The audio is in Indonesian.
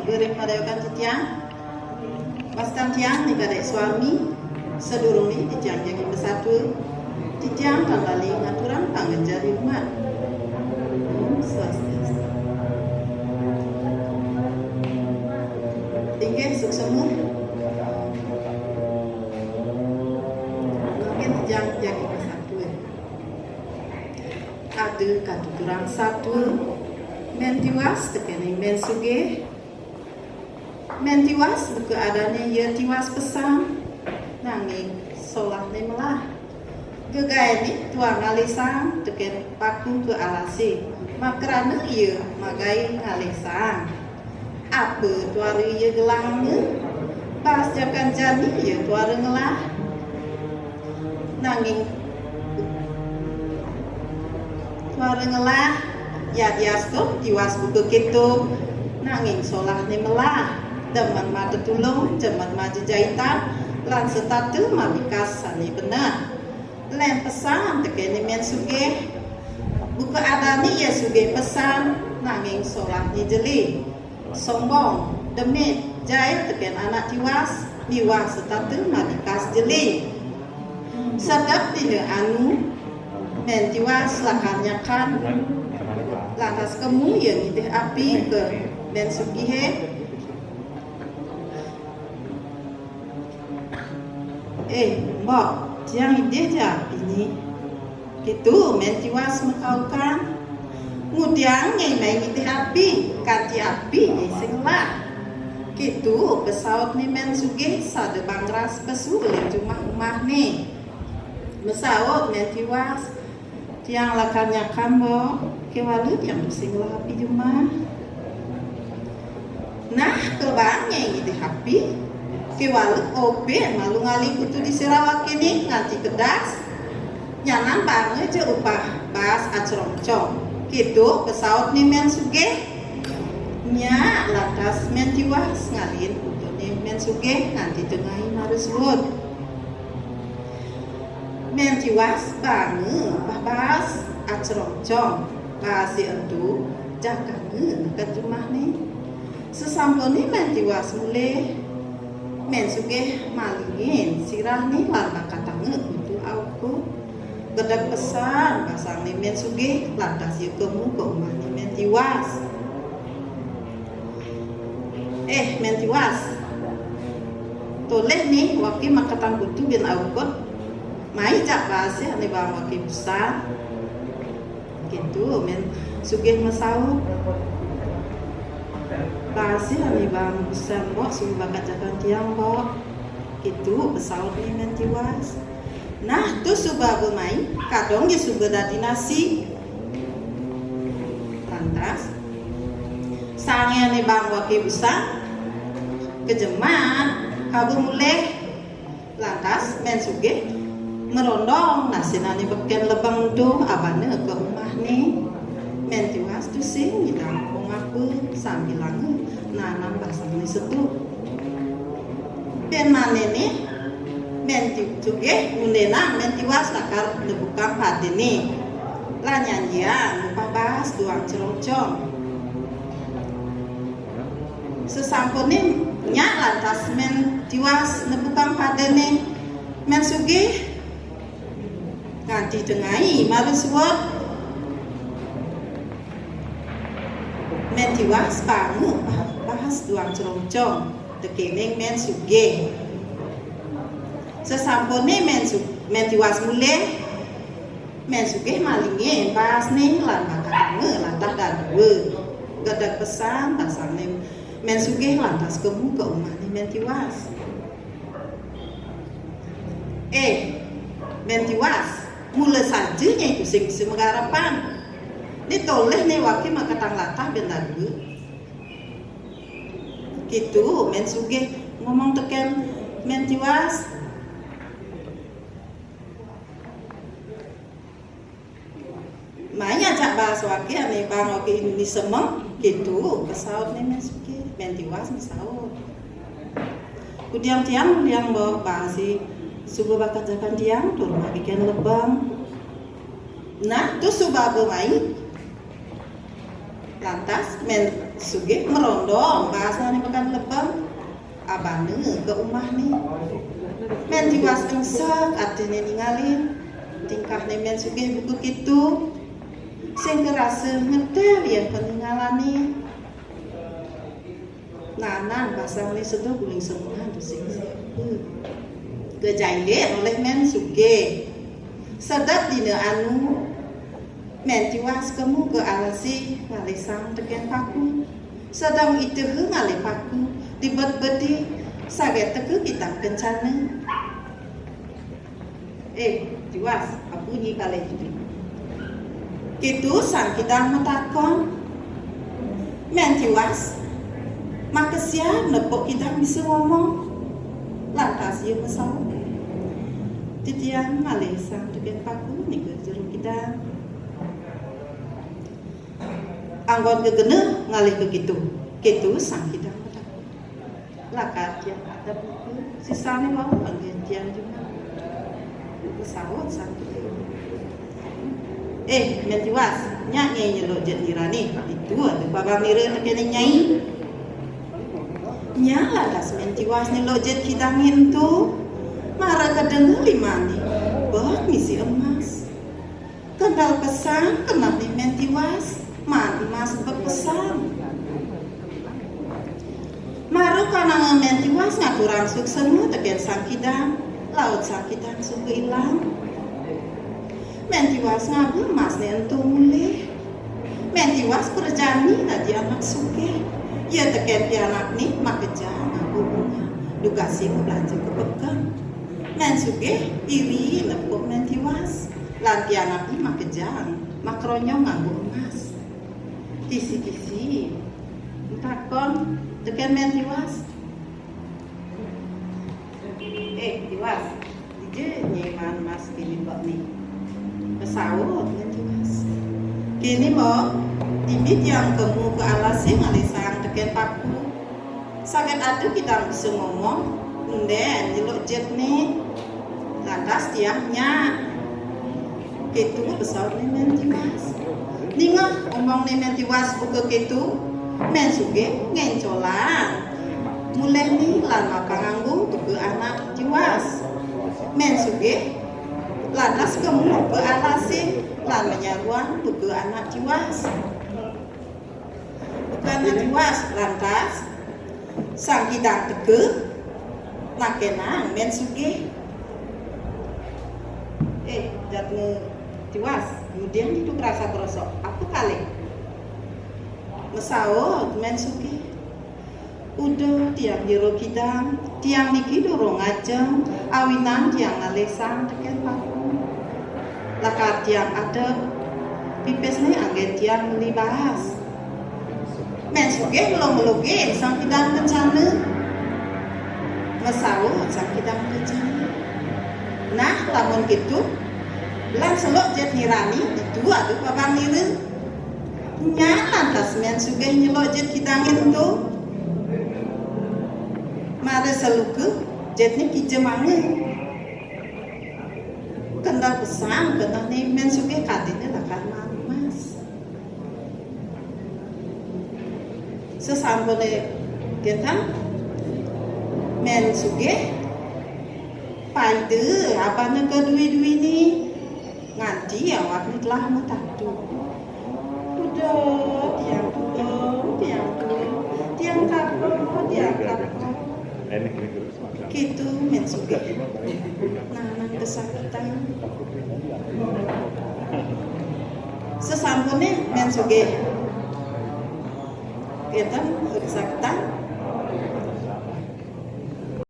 Beri madayokan titiang pastan tiang ni kadek suami sedurung ni titiang yang bersatu titiang kembali ngaturan pangejar umat. Swastiastu. Inggih suksemu mungkin titiang yang bersatu ada katuturan satu men tiwas tekeni men sugih men tiwas buku adanya ya tiwas pesan nanging solah ni melah gegai ni tuang alisang teken paku ke alasi makrana ia magai alisang apa tuari ia gelangnya pas jakan jani ia tuari ngelah nanging tuari ngelah ya diasko tiwas buku gitu nanging solah ni melah demen mata tulung demen maju jahitan lan setatu mabikas sani benar len pesan tekeni men sugih buku adani ya sugih pesan nanging solah ni jeli sombong demit jahit teken anak tiwas niwa setatu mabikas jeli sedap tidak anu men tiwas lakanyakan lantas kamu yang itu api ke men sugih mbok yang ide aja ini gitu men tiwas mekaukan ngudiang nyai main itu api kanti api nyai singlah gitu pesawat ni men sugih sade bangras pesu oleh rumah nih pesawat men tiwas tiang lakanyakan mbok kewalut yang singlah api rumah nah kebangnya ini api kewalut obe malu ngali kutu di Sarawak ini nganti kedas nyanan banget je upah bas acrongcong gitu pesawat ni men sugih nya lantas men tiwas ngalin kutu ni men sugih nganti tengahi marus wud men tiwas banget upah bas acrongcong basi entu jakange ke rumah ni sesampun ni men tiwas mulai men sugih malingin sirah ni lan bakatange kudu auku gedeg pesan pasang ni men sugih lantas ye kemu ke omah ni men tiwas men tiwas toleh ni waki makatan kudu bin aukut mai jak basi ni bang waki besar gitu men sugih masau Basi ani bang besar mbok suruh bakat jakan tiang mbok itu pesawat ni men tiwas nah tu suba bermain kadong dia suba dadi nasi lantas sange ni bang waki besar kejeman kabu mulai lantas men sugih merondong nasi nani beken lebang tu abane ke rumah ni men tiwas tu sing di kampung aku sambil lange nanam pasang ni setu pen mane ni men sugih mundena men tiwas lakar lebukang pade ni lan nyanyian lupa bahas duang cerocong sesampun ni nya lantas men tiwas lebukang pade ni men sugih nganti tengahi marus wud men tiwas bangu bahas duang cerocong tekening men sugih sesampune men tiwas mulai men sugih malinge bahas nih lan bakatange latah dadue gedeg pesan pasane men sugih lantas kemu ke omah ni men tiwas men tiwas mula saja nya itu sing semegarapan ni toleh ni waki makatang latah ben dadue gitu men sugih ngomong teken men tiwas Manya cak bahas waki ane bang waki Indonesia semang gitu pesawat ni men sugih men tiwas pesawat kudiang tiang yang bawa bahasi subuh bakat jakan tiang turun bikin lebang nah tu subah bermain lantas men sugih merondong bahasa ni abane ke umah nih men tiwas engsek atene ningalin tingkahne men sugih buku kitu sing kerasa ngetel yang peninggalani nanan pasang ni sedo guling semua tu sing kejaile oleh men sugih sedap dina anu men tiwas kamu ke alasi ngalisang teken paku sedang itu ngalih paku dibet-beti saget teke kita kencana tiwas aku ni kali itu kitu sang kita matakon men tiwas maka siap nepok kita bisa ngomong lantas ia mesau titian ngalih sang teken paku ni ke jero kita anggon kegene ngalih ke kitu sang kita lakat yang ada buku sisanya mau gantian juga pesawat satu mentiwas nyanyi nyelok jet nirani itu ada babang nira nekene nyai nyala das mentiwas nyelok jet hidangin tu marah kadang limani buat misi emas kendal pesan kena di mentiwas mati mas berpesan maru kana mentiwas ngaturang suksemu teken sangkidang laut sangkidang suku ilang mentiwas ngabu mas ne entu mulih mentiwas perjani nadi anak suke ya teken ti anak ni makeja ngabu bunga dugasi belanja kebekan men suke iri nepuk mentiwas lanti anak ni makeja makronyo ngabu emas kisi-kisi takon teken men tiwas tiwas ije nyeman mas kini mbak nih pesawat men tiwas kini mbak ibit yang kemu ke alasi ngalisang teken paku sakit adu kita bisa ngomong nden jelok jet nih lantas tiangnya itu pesawat nih men tiwas ningah omong nih men tiwas buka gitu men suge ngencolan mulai nih lama panganggung tuh anak tiwas men suge lantas kamu ke alasi lan menyaruan tuh anak tiwas bukan anak tiwas lantas sang hidang tege nakenang men suge jatuh tiwas kemudian itu kerasa kerosok apa kali mesawat men suki udah tiang jero kidang tiang niki dorong ajeng awinan tiang ngalesang teken paku lakar tiang ada pipes nih anggen tiang melibas men suki belum melugi sang kidang kencana mesawat sang kidang kencana nah lamun gitu lan selok jet nirani itu aduh babang niru nyalan tas men sugih nyelok jet hidangin tu mare seluke jetnya kijemange kendal pesan kendal ni men sugih kadine lakar mas sesampune kita men sugih paide abane kedui-dui ni nganti awak ni telah metatu udah tiang kapal gitu men suge nanang kesakitan sesampune men suge kita kesakitan